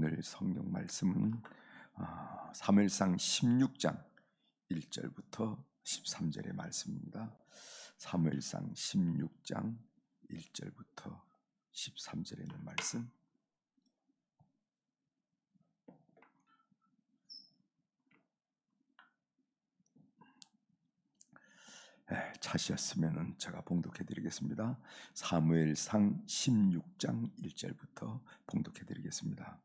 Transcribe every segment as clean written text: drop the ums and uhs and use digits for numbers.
오늘 성경 말씀은 사무엘상 16장 1절부터 13절의 말씀입니다. 사무엘상 16장 1절부터 13절에 있는 말씀. 찾으셨으면 제가 봉독해 드리겠습니다. 사무엘상 16장 1절부터 봉독해 드리겠습니다.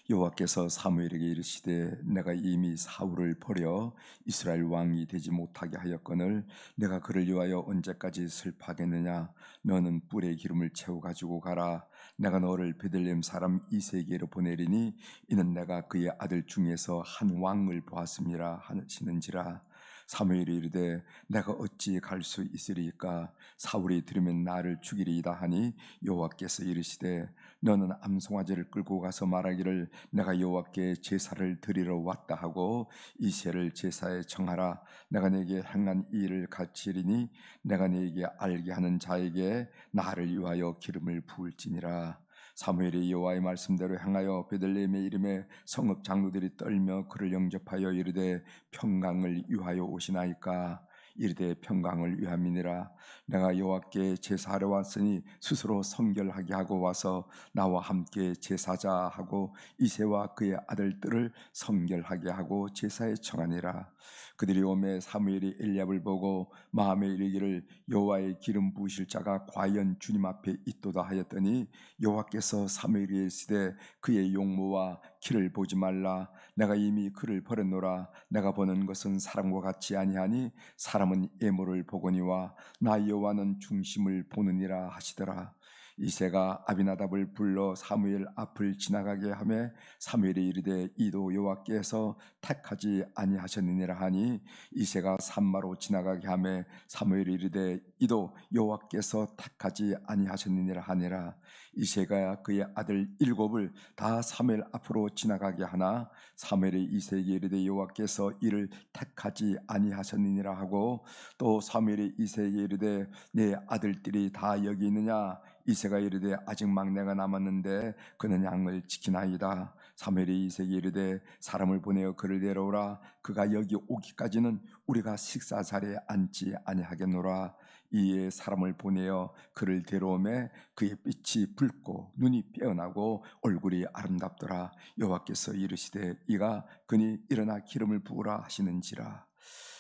여호와께서 사무엘에게 이르시되 내가 이미 사울을 버려 이스라엘 왕이 되지 못하게 하였거늘 내가 그를 위하여 언제까지 슬퍼하겠느냐. 너는 뿔에 기름을 채워 가지고 가라. 내가 너를 베들레헴 사람 이새에게로 보내리니 이는 내가 그의 아들 중에서 한 왕을 보았음이라 하시는지라. 사무엘이 이르되 내가 어찌 갈 수 있으리까. 사울이 들으면 나를 죽이리이다 하니 여호와께서 이르시되 너는 암송아지를 끌고 가서 말하기를 내가 여호와께 제사를 드리러 왔다 하고 이새를 제사에 청하라. 내가 네게 행한 이 일을 가르치리니 내가 네게 알게 하는 자에게 나를 위하여 기름을 부을지니라. 사무엘이 여호와의 말씀대로 행하여 베들레헴의 이름에 성읍 장로들이 떨며 그를 영접하여 이르되 평강을 위하여 오시나이까. 이르되 평강을 위함이니라. 내가 여호와께 제사하러 왔으니 스스로 성결하게 하고 와서 나와 함께 제사자 하고 이새와 그의 아들들을 성결하게 하고 제사에 청하니라. 그들이 오매 사무엘이 엘리압을 보고 마음에 이르기를 여호와의 기름 부으실 자가 과연 주님 앞에 있도다 하였더니 여호와께서 사무엘에게 이르시되 그의 용모와 키를 보지 말라. 내가 이미 그를 버렸노라. 내가 보는 것은 사람과 같지 아니하니 사람은 예모를 보거니와 나 여호와는 중심을 보느니라 하시더라. 이새가 아비나답을 불러 사무엘 앞을 지나가게 하매 사무엘이 이르되 이도 여호와께서 택하지 아니하셨느니라 하니 이새가 산마로 지나가게 하매 사무엘이 이르되 이도 여호와께서 택하지 아니하셨느니라 하니라. 이새가 그의 아들 7을 다 사무엘 앞으로 지나가게 하나 사무엘이 이새에게 이르되 여호와께서 이를 택하지 아니하셨느니라 하고 또 사무엘이 이새에게 이르되 내 아들들이 다 여기 있느냐. 이새가 이르되 아직 막내가 남았는데 그는 양을 지키나이다. 사무엘이 이새에게 이르되 사람을 보내어 그를 데려오라. 그가 여기 오기까지는 우리가 식사 자리에 앉지 아니하겠노라. 이에 사람을 보내어 그를 데려오매 그의 빛이 붉고 눈이 빼어나고 얼굴이 아름답더라. 여호와께서 이르시되 이가 그니 일어나 기름을 부으라 하시는지라.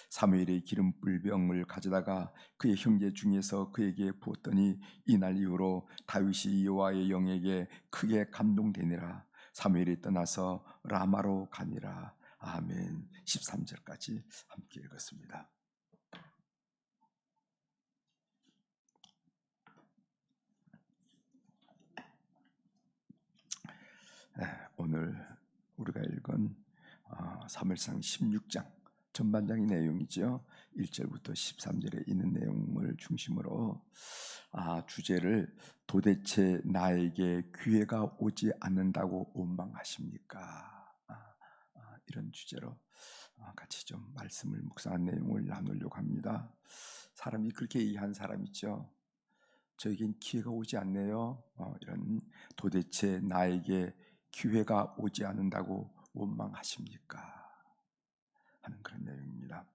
사무엘이 기름 불병을 가져다가 그의 형제 중에서 그에게 부었더니 이날 이후로 다윗이 여호와의 영에게 크게 감동되니라. 사무엘이 떠나서 라마로 가니라. 아멘. 13절까지 함께 읽었습니다. 오늘 우리가 읽은 사무엘상 16장 전반장의 내용이죠. 1절부터 13절에 있는 내용을 중심으로 주제를 도대체 나에게 기회가 오지 않는다고 원망하십니까? 이런 주제로 같이 좀 말씀을 묵상한 내용을 나누려고 합니다. 사람이 그렇게 얘기한 사람 있죠. 저에겐 기회가 오지 않네요. 이런 도대체 나에게 기회가 오지 않는다고 원망하십니까? 하는 그런 내용입니다.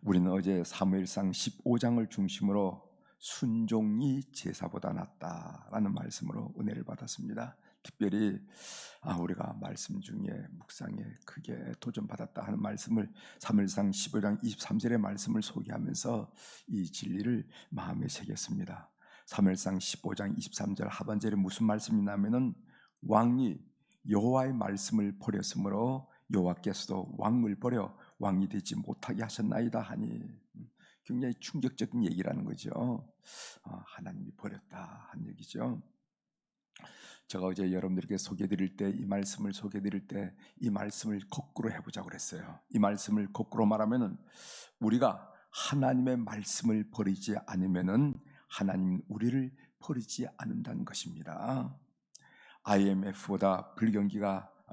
우리는 어제 사무엘상 15장을 중심으로 순종이 제사보다 낫다라는 말씀으로 은혜를 받았습니다. 특별히 우리가 말씀 중에 묵상에 크게 도전받았다 하는 말씀을 사무엘상 15장 23절의 말씀을 소개하면서 이 진리를 마음에 새겼습니다. 사무엘상 15장 23절 하반절에 무슨 말씀이 나면은 왕이 여호와의 말씀을 버렸으므로 여호와께서도 왕을 버려 왕이 되지 못하게 하셨나이다 하니 굉장히 충격적인 얘기라는 거죠. 하나님이 버렸다 한 얘기죠. 제가 어제 여러분들에게 소개드릴 때 이 말씀을 소개드릴 때 이 말씀을 거꾸로 해보자고 그랬어요. 이 말씀을 거꾸로 말하면은 우리가 하나님의 말씀을 버리지 않으면은 하나님 우리를 버리지 않는다는 것입니다. IMF보다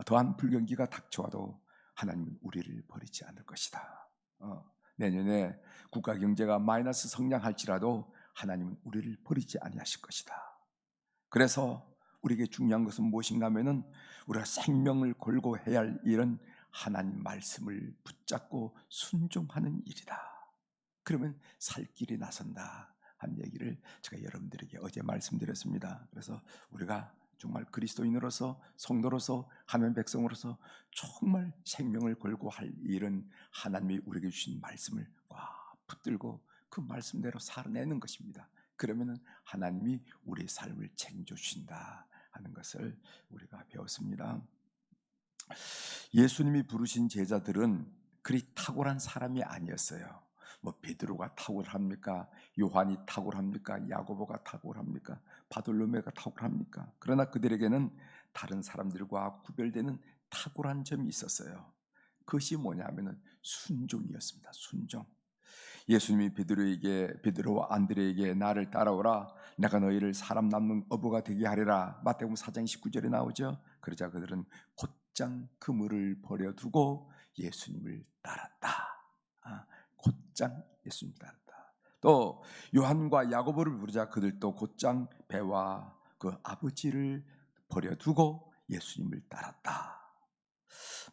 더한 불경기가 닥쳐와도 하나님은 우리를 버리지 않을 것이다. 내년에 국가 경제가 마이너스 성장할지라도 하나님은 우리를 버리지 아니하실 것이다. 그래서 우리에게 중요한 것은 무엇인가 하면은 우리가 생명을 걸고 해야 할 일은 하나님 말씀을 붙잡고 순종하는 일이다. 그러면 살 길이 나선다 한 얘기를 제가 여러분들에게 어제 말씀드렸습니다. 그래서 우리가 정말 그리스도인으로서 성도로서 하나님 백성으로서 정말 생명을 걸고 할 일은 하나님이 우리에게 주신 말씀을 꽉 붙들고 그 말씀대로 살아내는 것입니다. 그러면은 하나님이 우리의 삶을 책임져 주신다 하는 것을 우리가 배웠습니다. 예수님이 부르신 제자들은 그리 탁월한 사람이 아니었어요. 뭐 베드로가 탁월합니까? 요한이 탁월합니까? 야고보가 탁월합니까? 바돌로메가 탁월합니까? 그러나 그들에게는 다른 사람들과 구별되는 탁월한 점이 있었어요. 그것이 뭐냐면은 순종이었습니다. 순종. 예수님이 베드로와 안드레에게 나를 따라오라, 내가 너희를 사람 남는 어부가 되게 하리라, 마태복음 4장 19절에 나오죠. 그러자 그들은 곧장 그물을 버려두고 예수님을 따랐다. 곧장 예수님을 따랐다. 또 요한과 야고보를 부르자 그들도 곧장 배와 그 아버지를 버려두고 예수님을 따랐다.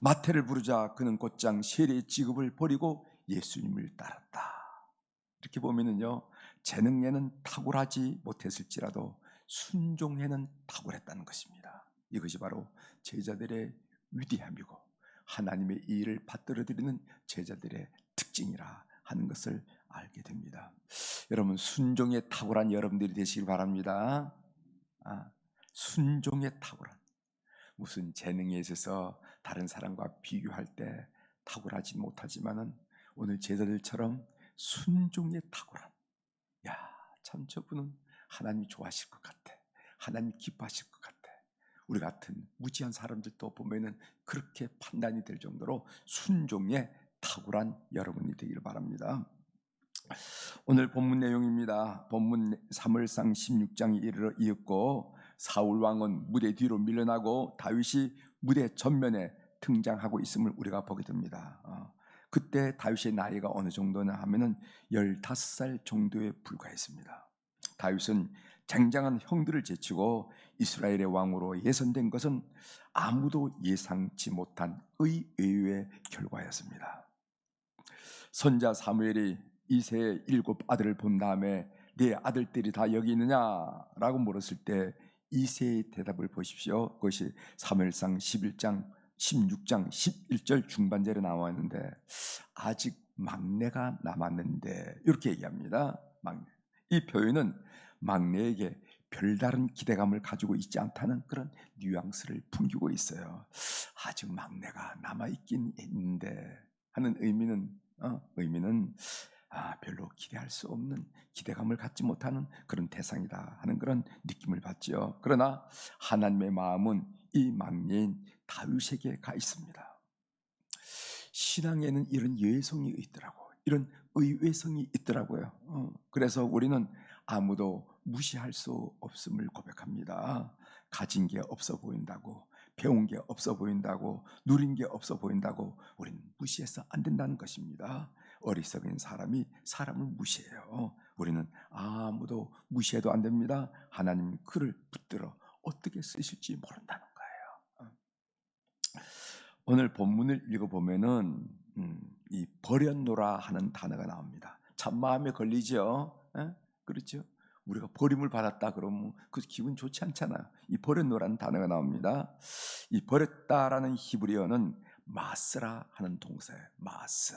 마태를 부르자 그는 곧장 세례 직업을 버리고 예수님을 따랐다. 이렇게 보면은요, 재능에는 탁월하지 못했을지라도 순종에는 탁월했다는 것입니다. 이것이 바로 제자들의 위대함이고 하나님의 일을 받들어들이는 제자들의 특징이라 하는 것을 알게 됩니다. 여러분, 순종에 탁월한 여러분들이 되시길 바랍니다. 순종에 탁월한, 무슨 재능에 있어서 다른 사람과 비교할 때 탁월하지 못하지만은 오늘 제자들처럼 순종에 탁월한, 야, 참 저분은 하나님이 좋아하실 것 같아, 하나님 기뻐하실 것 같아. 우리 같은 무지한 사람들도 보면은 그렇게 판단이 될 정도로 순종에 탁월한 여러분이 되기를 바랍니다. 오늘 본문 내용입니다. 본문 사무엘상 16장이 이르렀고 사울 왕은 무대 뒤로 밀려나고 다윗이 무대 전면에 등장하고 있음을 우리가 보게 됩니다. 그때 다윗의 나이가 어느 정도냐 하면은 15살 정도에 불과했습니다. 다윗은 쟁쟁한 형들을 제치고 이스라엘의 왕으로 예선된 것은 아무도 예상치 못한 의외의 결과였습니다. 선자 사무엘이 이새의 7 아들을 본 다음에 네 아들들이 다 여기 있느냐라고 물었을 때 이새의 대답을 보십시오. 그것이 사무엘상 11장 16장 11절 중반절에 나와 있는데 아직 막내가 남았는데 이렇게 얘기합니다. 막내. 이 표현은 막내에게 별다른 기대감을 가지고 있지 않다는 그런 뉘앙스를 풍기고 있어요. 아직 막내가 남아있긴 있는데 하는 의미는 별로 기대할 수 없는, 기대감을 갖지 못하는 그런 대상이다 하는 그런 느낌을 받죠. 그러나 하나님의 마음은 이 막내인 다윗에게 가 있습니다. 신앙에는 이런 예성이 있더라고, 이런 의외성이 있더라고요. 그래서 우리는 아무도 무시할 수 없음을 고백합니다. 가진 게 없어 보인다고, 배운 게 없어 보인다고, 누린 게 없어 보인다고 우리는 무시해서 안 된다는 것입니다. 어리석은 사람이 사람을 무시해요. 우리는 아무도 무시해도 안 됩니다. 하나님 그를 붙들어 어떻게 쓰실지 모른다는 거예요. 오늘 본문을 읽어보면은 이 버렸노라 하는 단어가 나옵니다. 참 마음에 걸리죠. 그렇죠? 우리가 버림을 받았다 그러면 그 기분 좋지 않잖아요. 이 버렸노라는 단어가 나옵니다. 이 버렸다라는 히브리어는 마스라 하는 동사예요. 마스.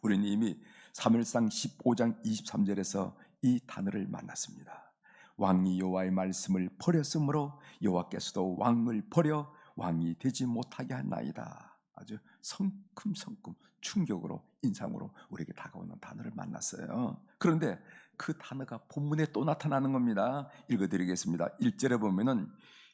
우리는 이미 사무엘상 15장 23절에서 이 단어를 만났습니다. 왕이 여호와의 말씀을 버렸으므로 여호와께서도 왕을 버려 왕이 되지 못하게 한나이다. 아주 성큼성큼 충격으로, 인상으로 우리에게 다가오는 단어를 만났어요. 그런데 그 단어가 본문에 또 나타나는 겁니다. 읽어드리겠습니다. 1절에 보면은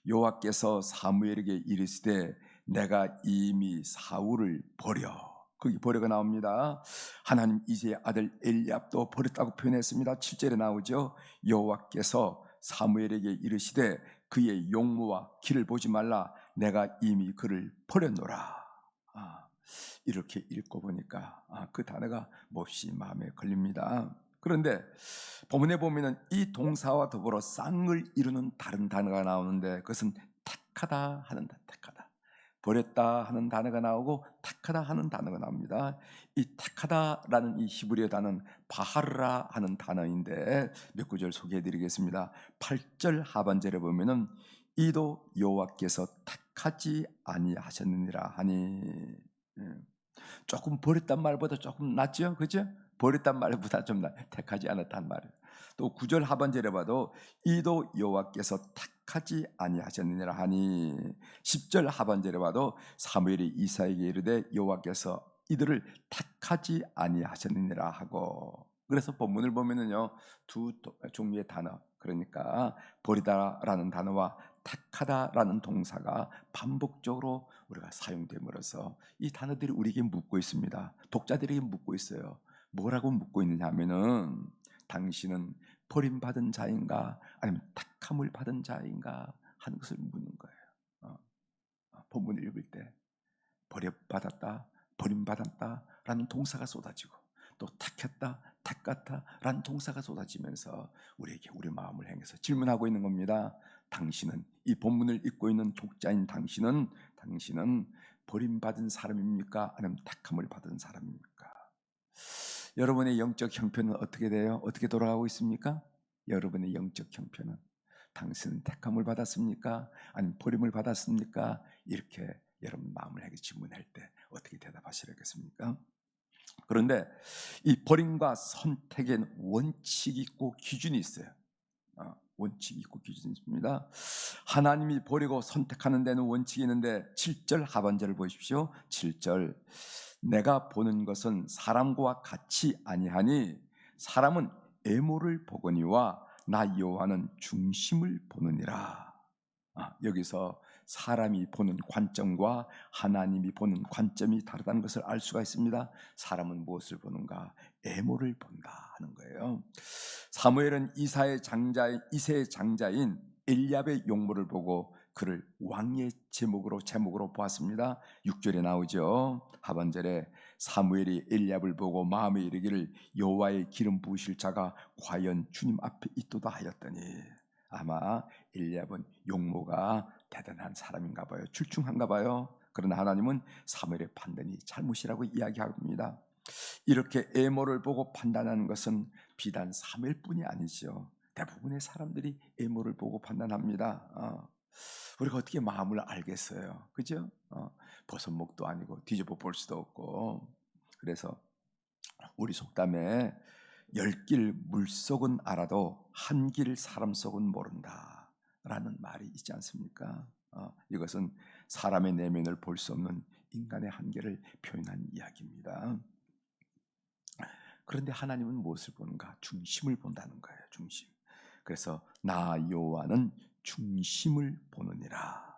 여호와께서 사무엘에게 이르시되 내가 이미 사울을 버려, 거기 버려가 나옵니다. 하나님 이새의 아들 엘리압도 버렸다고 표현했습니다. 7절에 나오죠. 여호와께서 사무엘에게 이르시되 그의 용모와 길을 보지 말라, 내가 이미 그를 버렸노라. 이렇게 읽고 보니까 그 단어가 몹시 마음에 걸립니다. 그런데 본문에 보면은 이 동사와 더불어 쌍을 이루는 다른 단어가 나오는데 그것은 택하다 하는 택하다. 버렸다 하는 단어가 나오고 택하다 하는 단어가 나옵니다. 이 택하다라는 이 히브리어 단어는 바하르라 하는 단어인데 몇 구절 소개해 드리겠습니다. 8절 하반절에 보면은 이도 여호와께서 택하지 아니하셨느니라 하니, 예. 조금 버렸단 말보다 조금 낫죠, 그죠? 버렸단 말보다 좀 택하지 않았단 말이에요. 또 9절 하반절에 봐도 이도 여호와께서 택하지 아니하셨느니라 하니, 10절 하반절에 봐도 사무엘이 이사에게 이르되 여호와께서 이들을 택하지 아니하셨느니라 하고, 그래서 본문을 보면은요 두 종류의 단어, 그러니까 버리다라는 단어와 택하다라는 동사가 반복적으로 우리가 사용됨으로써 이 단어들이 우리에게 묻고 있습니다. 독자들에게 묻고 있어요. 뭐라고 묻고 있느냐 하면은 당신은 버림받은 자인가 아니면 택함을 받은 자인가 하는 것을 묻는 거예요. 본문을 읽을 때 버림받았다, 버림받았다 라는 동사가 쏟아지고 또 택했다, 택같다 라는 동사가 쏟아지면서 우리에게 우리 마음을 향해서 질문하고 있는 겁니다. 당신은, 이 본문을 읽고 있는 독자인 당신은 버림받은 사람입니까? 아니면 택함을 받은 사람입니까? 여러분의 영적 형편은 어떻게 돼요? 어떻게 돌아가고 있습니까? 여러분의 영적 형편은 당신은 택함을 받았습니까? 아니면 버림을 받았습니까? 이렇게 여러분 마음을 향해 질문할 때 어떻게 대답하시겠습니까? 그런데 이 버림과 선택에는 원칙이 있고 기준이 있어요. 원칙이 있고 기준이 있습니다. 하나님이 버리고 선택하는 데는 원칙이 있는데 7절 하반절을 보십시오. 7절, 내가 보는 것은 사람과 같이 아니하니 사람은 애모를 보거니와 나 여호와는 중심을 보느니라. 여기서 사람이 보는 관점과 하나님이 보는 관점이 다르다는 것을 알 수가 있습니다. 사람은 무엇을 보는가? 애모를 본다 하는 거예요. 사무엘은 이세의 장자인 엘리압의 용모를 보고 그를 왕의 제목으로 보았습니다. 6절에 나오죠. 하반절에 사무엘이 엘리압을 보고 마음에 이르기를 여호와의 기름 부으실 자가 과연 주님 앞에 있도다 하였더니, 아마 엘리압은 용모가 대단한 사람인가 봐요. 출중한가 봐요. 그러나 하나님은 사무엘의 판단이 잘못이라고 이야기합니다. 이렇게 애모를 보고 판단하는 것은 비단 사무엘뿐이 아니죠. 대부분의 사람들이 애모를 보고 판단합니다. 우리가 어떻게 마음을 알겠어요, 그죠? 버섯목도 아니고 뒤집어 볼 수도 없고. 그래서 우리 속담에 10길 물속은 알아도 한 길 사람 속은 모른다 라는 말이 있지 않습니까? 이것은 사람의 내면을 볼 수 없는 인간의 한계를 표현한 이야기입니다. 그런데 하나님은 무엇을 보는가? 중심을 본다는 거예요. 중심. 그래서 나 여호와는 중심을 보느니라.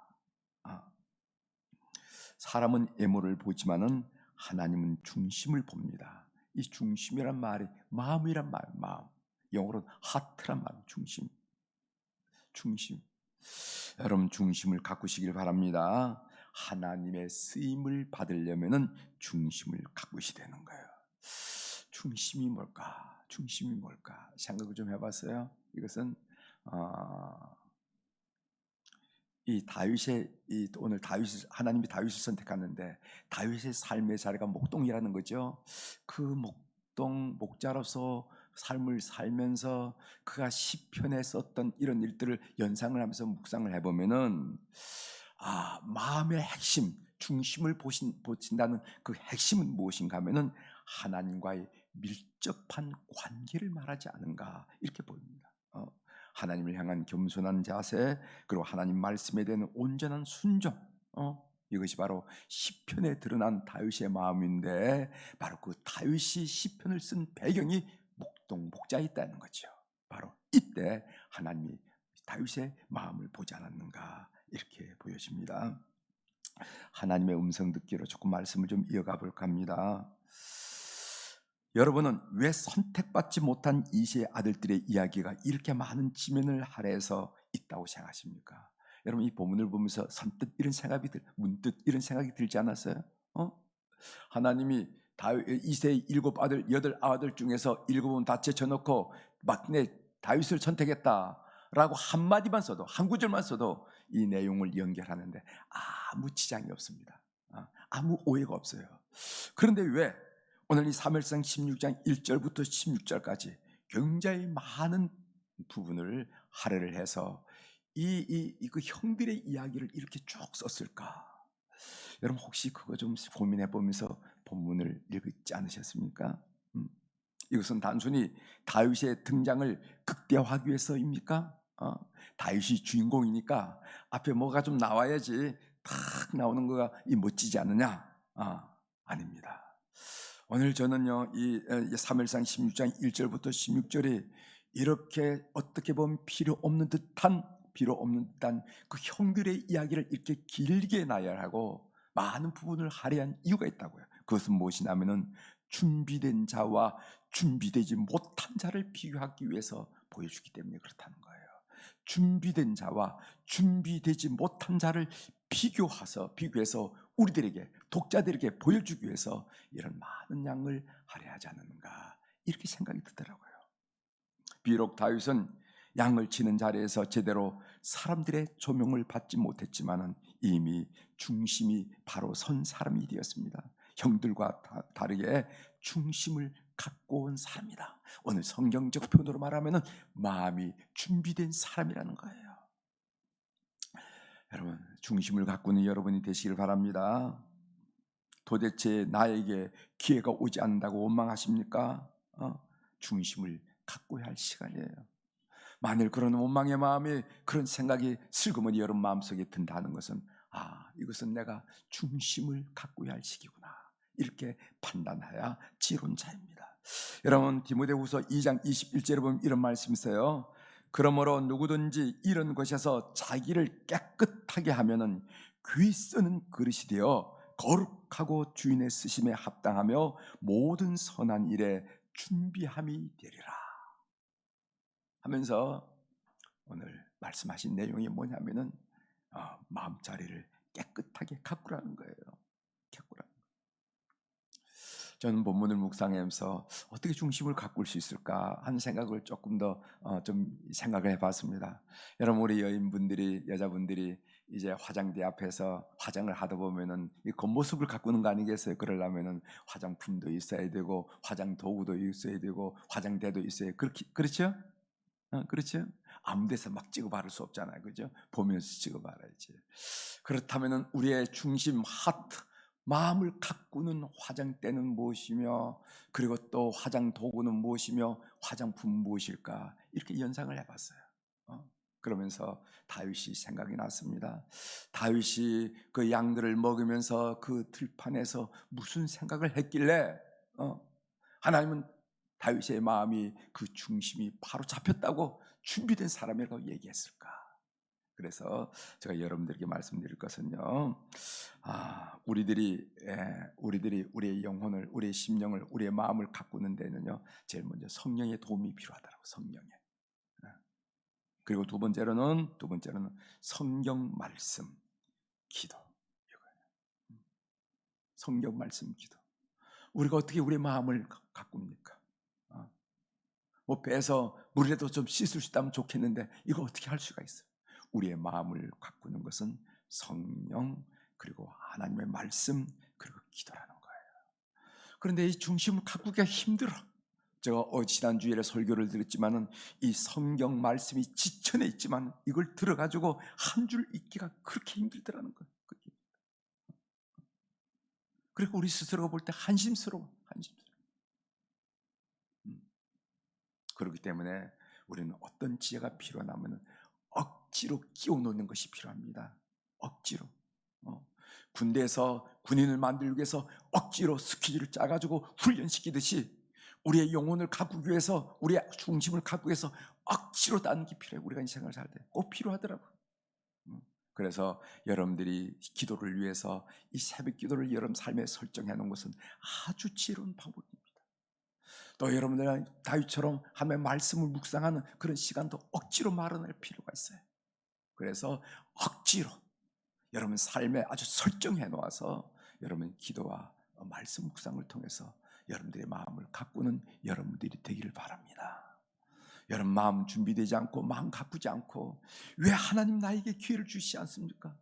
사람은 애모를 보지만은 하나님은 중심을 봅니다. 이 중심이란 말이 마음이란 말, 마음. 영어로 하트란 말, 중심. 여러분 중심을 가꾸시길 바랍니다. 하나님의 쓰임을 받으려면은 중심을 가꾸시야 되는 거예요. 중심이 뭘까? 생각을 좀 해봤어요. 이것은 오늘 하나님이 다윗을 선택하는데 다윗의 삶의 자리가 목동이라는 거죠. 그 목자로서 삶을 살면서 그가 시편에 썼던 이런 일들을 연상을 하면서 묵상을 해보면은 마음의 핵심, 중심을 보신다는 그 핵심은 무엇인가 하면은 하나님과의 밀접한 관계를 말하지 않은가 이렇게 보입니다. 하나님을 향한 겸손한 자세, 그리고 하나님 말씀에 대한 온전한 순종, 이것이 바로 시편에 드러난 다윗의 마음인데, 바로 그 다윗이 시편을 쓴 배경이 목자에 있다는 거죠. 바로 이때 하나님이 다윗의 마음을 보지 않았는가 이렇게 보여집니다. 하나님의 음성 듣기로 조금 말씀을 좀 이어가 볼까 합니다. 여러분은 왜 선택받지 못한 이세의 아들들의 이야기가 이렇게 많은 지면을 할애해서 있다고 생각하십니까? 여러분 이 본문을 보면서 문득 이런 생각이 들지 않았어요? 하나님이 이세의 7아들 8아들 중에서 7은 다 제쳐놓고 막내 다윗을 선택했다라고 한마디만 써도, 한 구절만 써도 이 내용을 연결하는데 아무 지장이 없습니다. 아무 오해가 없어요. 그런데 왜 오늘 이 사무엘상 16장 1절부터 16절까지 굉장히 많은 부분을 할애를 해서 그 형들의 이야기를 이렇게 쭉 썼을까? 여러분 혹시 그거 좀 고민해 보면서 본문을 읽지 않으셨습니까? 이것은 단순히 다윗의 등장을 극대화하기 위해서입니까? 다윗이 주인공이니까 앞에 뭐가 좀 나와야지 탁 나오는 거가 멋지지 않느냐? 아닙니다. 오늘 저는요 이 사무엘상 16장 1절부터 16절이 이렇게 어떻게 보면 필요 없는 듯한 그 형들의 이야기를 이렇게 길게 나열하고 많은 부분을 할애한 이유가 있다고요. 그것은 무엇이냐면은 준비된 자와 준비되지 못한 자를 비교하기 위해서 보여주기 때문에 그렇다는 거예요. 준비된 자와 준비되지 못한 자를 비교해서 우리들에게, 독자들에게 보여주기 위해서 이런 많은 양을 할애하지 않는가, 이렇게 생각이 들더라고요. 비록 다윗은 양을 치는 자리에서 제대로 사람들의 조명을 받지 못했지만 이미 중심이 바로 선 사람이 되었습니다. 형들과 다르게 중심을 갖고 온 사람이다. 오늘 성경적 표현으로 말하면 마음이 준비된 사람이라는 거예요. 여러분, 중심을 갖고 있는 여러분이 되시길 바랍니다. 도대체 나에게 기회가 오지 않는다고 원망하십니까? 중심을 갖고야 할 시간이에요. 만일 그런 원망의 마음이, 그런 생각이 슬그머니 여러분 마음속에 든다는 것은 이것은 내가 중심을 갖고야 할 시기구나, 이렇게 판단해야 지론자입니다. 여러분, 디모데후서 2장 21절에 보면 이런 말씀이 있어요. 그러므로 누구든지 이런 것에서 자기를 깨끗하게 하면은 귀 쓰는 그릇이 되어 거룩하고 주인의 쓰심에 합당하며 모든 선한 일에 준비함이 되리라 하면서 오늘 말씀하신 내용이 뭐냐면은 마음자리를 깨끗하게 가꾸라는 거예요. 가꾸라. 저는 본문을 묵상하면서 어떻게 중심을 가꿀 수 있을까 하는 생각을 조금 더 좀 생각을 해봤습니다. 여러분, 우리 여자분들이 이제 화장대 앞에서 화장을 하다 보면은 이 겉모습을 가꾸는 거 아니겠어요? 그러려면은 화장품도 있어야 되고 화장 도구도 있어야 되고 화장대도 있어야, 그렇죠? 그렇죠? 아무 데서 막 찍어 바를 수 없잖아요. 그죠? 보면서 찍어 발라야지. 그렇다면 우리의 중심, 하트, 마음을 가꾸는 화장대는 무엇이며, 그리고 또 화장 도구는 무엇이며, 화장품은 무엇일까, 이렇게 연상을 해봤어요. 그러면서 다윗이 생각이 났습니다. 다윗이 그 양들을 먹으면서 그 들판에서 무슨 생각을 했길래 하나님은 다윗의 마음이, 그 중심이 바로 잡혔다고, 준비된 사람이라고 얘기했을까? 그래서 제가 여러분들에게 말씀드릴 것은요, 우리들이 우리의 영혼을, 우리의 심령을, 우리의 마음을 가꾸는 데는요, 제일 먼저 성령의 도움이 필요하다라고. 성령의. 그리고 두 번째로는 성경 말씀, 기도. 성경 말씀, 기도. 우리가 어떻게 우리의 마음을 가꿉니까? 뭐 배에서 물이라도 좀 씻을 수 있다면 좋겠는데 이거 어떻게 할 수가 있어요? 우리의 마음을 가꾸는 것은 성령, 그리고 하나님의 말씀, 그리고 기도라는 거예요. 그런데 이 중심을 가꾸기가 힘들어. 제가 지난주에 설교를 드렸지만은 이 성경 말씀이 지천에 있지만 이걸 들어가지고 한 줄 읽기가 그렇게 힘들더라는 거예요. 그리고 우리 스스로가 볼 때 한심스러워. 그렇기 때문에 우리는 어떤 지혜가 필요하냐면 억지로 끼워 놓는 것이 필요합니다. 억지로. 군대에서 군인을 만들기 위해서 억지로 스케줄을 짜가지고 훈련시키듯이 우리의 영혼을 가꾸기 위해서, 우리의 중심을 가꾸기 위해서 억지로 따는 게 필요해요. 우리가 이 생활을 살 때 꼭 필요하더라고요. 그래서 여러분들이 기도를 위해서 이 새벽 기도를 여러분 삶에 설정해 놓은 것은 아주 지혜로운 방법입니다. 또 여러분들은 다윗처럼 하나님의 말씀을 묵상하는 그런 시간도 억지로 마련할 필요가 있어요. 그래서 억지로 여러분 삶에 아주 설정해 놓아서 여러분 기도와 말씀 묵상을 통해서 여러분들의 마음을 가꾸는 여러분들이 되기를 바랍니다. 여러분 마음 준비되지 않고 마음 가꾸지 않고 왜 하나님 나에게 기회를 주시지 않습니까?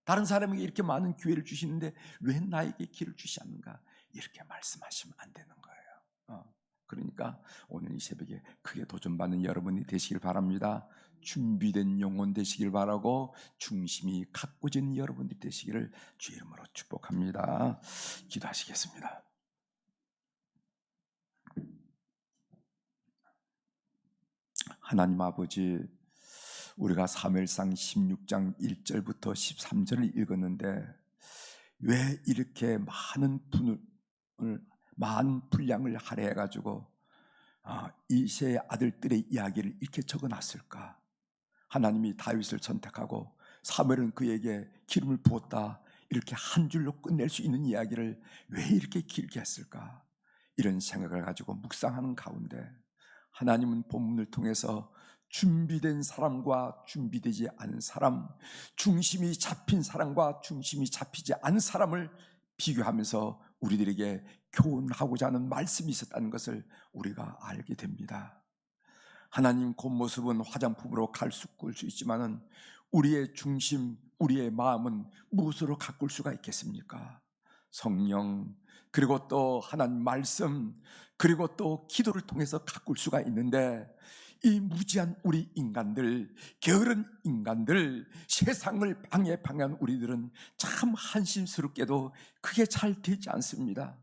다른 사람에게 이렇게 많은 기회를 주시는데 왜 나에게 기회를 주시지 않는가? 이렇게 말씀하시면 안 되는 거예요. 그러니까 오늘 이 새벽에 크게 도전받는 여러분이 되시길 바랍니다. 준비된 영혼 되시길 바라고 중심이 가꾸어진 여러분이 되시기를 주의 이름으로 축복합니다. 기도하시겠습니다. 하나님 아버지, 우리가 사무엘상 16장 1절부터 13절을 읽었는데 왜 이렇게 많은 분량을 할애해 가지고 이새의 아들들의 이야기를 이렇게 적어놨을까? 하나님이 다윗을 선택하고 사무엘은 그에게 기름을 부었다, 이렇게 한 줄로 끝낼 수 있는 이야기를 왜 이렇게 길게 했을까? 이런 생각을 가지고 묵상하는 가운데 하나님은 본문을 통해서 준비된 사람과 준비되지 않은 사람, 중심이 잡힌 사람과 중심이 잡히지 않은 사람을 비교하면서 우리들에게 교훈하고자 하는 말씀이 있었다는 것을 우리가 알게 됩니다. 하나님 겉모습은 화장품으로 가꿀 수 있지만은 우리의 중심, 우리의 마음은 무엇으로 가꿀 수가 있겠습니까? 성령, 그리고 또 하나님 말씀, 그리고 또 기도를 통해서 가꿀 수가 있는데 이 무지한 우리 인간들, 게으른 인간들, 세상을 방해한 우리들은 참 한심스럽게도 그게 잘 되지 않습니다.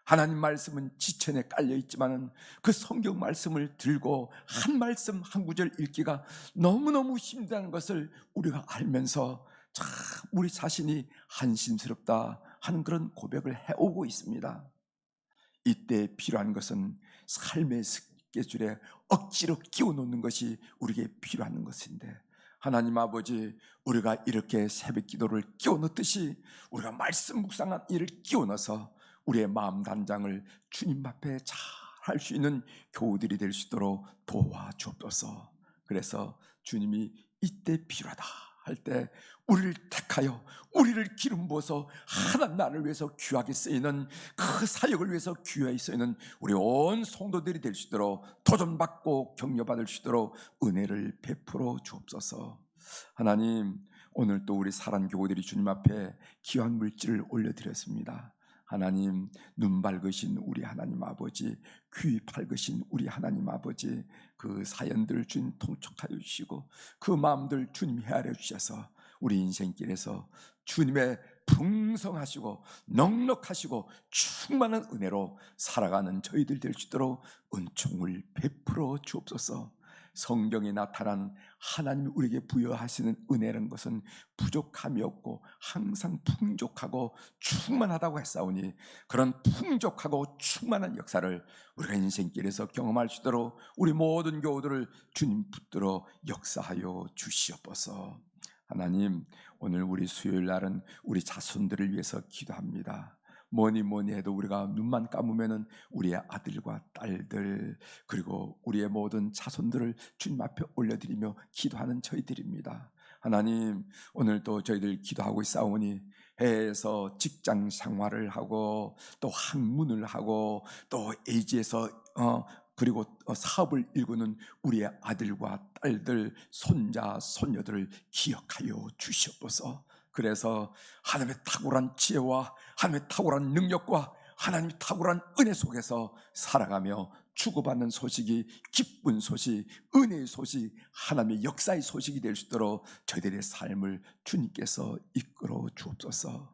하나님 말씀은 지천에 깔려 있지만은 그 성경 말씀을 들고 한 말씀 한 구절 읽기가 너무너무 힘들다는 것을 우리가 알면서 참 우리 자신이 한심스럽다 하는 그런 고백을 해오고 있습니다. 이때 필요한 것은 삶의 스케줄에 억지로 끼워놓는 것이 우리에게 필요한 것인데, 하나님 아버지, 우리가 이렇게 새벽 기도를 끼워넣듯이 우리가 말씀 묵상한 일을 끼워넣어서 우리의 마음 단장을 주님 앞에 잘 할 수 있는 교우들이 될 수 있도록 도와주옵소서. 그래서 주님이 이때 필요하다 할 때 우리를 택하여 우리를 기름 부어서 하나님 나라를 위해서 귀하게 쓰이는 그 사역을 위해서 귀하게 쓰이는 우리 온 성도들이 될 수 있도록 도전받고 격려받을 수 있도록 은혜를 베풀어 주옵소서. 하나님, 오늘 또 우리 사랑 교우들이 주님 앞에 귀한 물질을 올려드렸습니다. 하나님, 눈 밝으신 우리 하나님 아버지, 귀 밝으신 우리 하나님 아버지, 그 사연들 주님 통촉하여 주시고 그 마음들 주님 헤아려 주셔서 우리 인생길에서 주님의 풍성하시고 넉넉하시고 충만한 은혜로 살아가는 저희들 될 수 있도록 은총을 베풀어 주옵소서. 성경에 나타난 하나님이 우리에게 부여하시는 은혜라는 것은 부족함이 없고 항상 풍족하고 충만하다고 했사오니 그런 풍족하고 충만한 역사를 우리가 인생길에서 경험할 수 있도록 우리 모든 교우들을 주님 붙들어 역사하여 주시옵소서. 하나님, 오늘 우리 수요일 날은 우리 자손들을 위해서 기도합니다. 뭐니 해도 우리가 눈만 감으면은 우리의 아들과 딸들, 그리고 우리의 모든 자손들을 주님 앞에 올려드리며 기도하는 저희들입니다. 하나님, 오늘도 저희들 기도하고 있사오니 해외에서 직장 생활을 하고 또 학문을 하고 또 에이지에서 그리고 사업을 일구는 우리의 아들과 딸들, 손자, 손녀들을 기억하여 주시옵소서. 그래서 하나님의 탁월한 지혜와 하나님의 탁월한 능력과 하나님의 탁월한 은혜 속에서 살아가며 주고받는 소식이 기쁜 소식, 은혜의 소식, 하나님의 역사의 소식이 될 수 있도록 저희들의 삶을 주님께서 이끌어 주옵소서.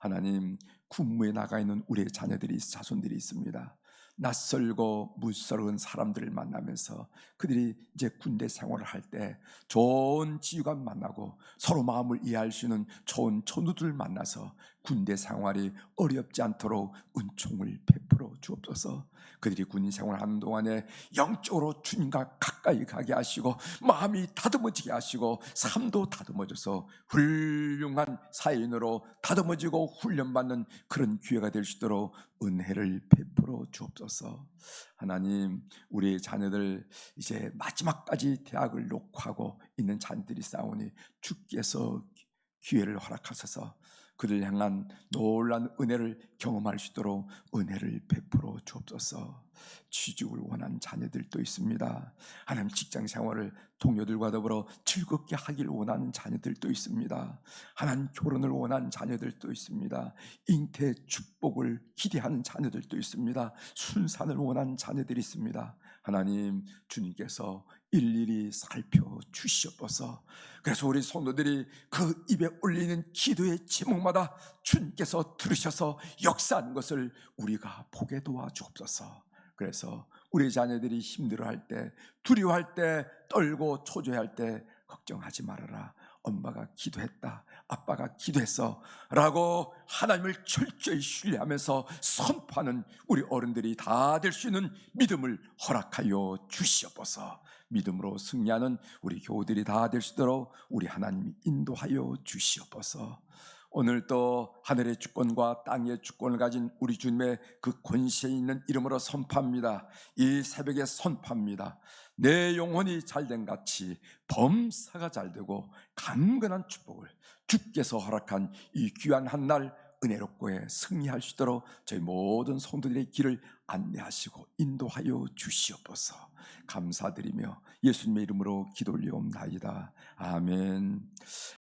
하나님, 군무에 나가 있는 우리의 자녀들이, 자손들이 있습니다. 낯설고 무서운 사람들을 만나면서 그들이 이제 군대 생활을 할 때 좋은 지휘관 만나고 서로 마음을 이해할 수 있는 좋은 전우들을 만나서 군대 생활이 어렵지 않도록 은총을 베풀어 주옵소서. 그들이 군인 생활하는 동안에 영적으로 주님과 가까이 가게 하시고 마음이 다듬어지게 하시고 삶도 다듬어져서 훌륭한 사인으로 다듬어지고 훈련받는 그런 기회가 될 수 있도록 은혜를 베풀어 주옵소서. 하나님, 우리의 자녀들 이제 마지막까지 대학을 녹화하고 있는 자녀들이 싸우니 주께서 기회를 허락하셔서 그들 향한 놀란 은혜를 경험할 수 있도록 은혜를 베풀어 주옵소서. 취직을 원하는 자녀들도 있습니다. 하나님, 직장 생활을 동료들과 더불어 즐겁게 하길 원하는 자녀들도 있습니다. 하나님, 결혼을 원하는 자녀들도 있습니다. 잉태 축복을 기대하는 자녀들도 있습니다. 순산을 원하는 자녀들이 있습니다. 하나님, 주님께서 일일이 살펴주시옵소서. 그래서 우리 성도들이 그 입에 올리는 기도의 제목마다 주님께서 들으셔서 역사하는 것을 우리가 보게 도와주옵소서. 그래서 우리 자녀들이 힘들어할 때, 두려워할 때, 떨고 초조해할 때 걱정하지 말아라. 엄마가 기도했다, 아빠가 기도했어 라고 하나님을 철저히 신뢰하면서 선포하는 우리 어른들이 다 될 수 있는 믿음을 허락하여 주시옵소서. 믿음으로 승리하는 우리 교우들이 다 될 수 있도록 우리 하나님이 인도하여 주시옵소서. 오늘 또 하늘의 주권과 땅의 주권을 가진 우리 주님의 그 권세에 있는 이름으로 선포합니다. 이 새벽에 선포합니다. 내 영혼이 잘된 같이 범사가 잘되고 강건한 축복을 주께서 허락한 이 귀한 한날 은혜롭고에 승리할 수 있도록 저희 모든 성도들의 길을 안내하시고 인도하여 주시옵소서. 감사드리며 예수님의 이름으로 기도 올리옵나이다. 아멘.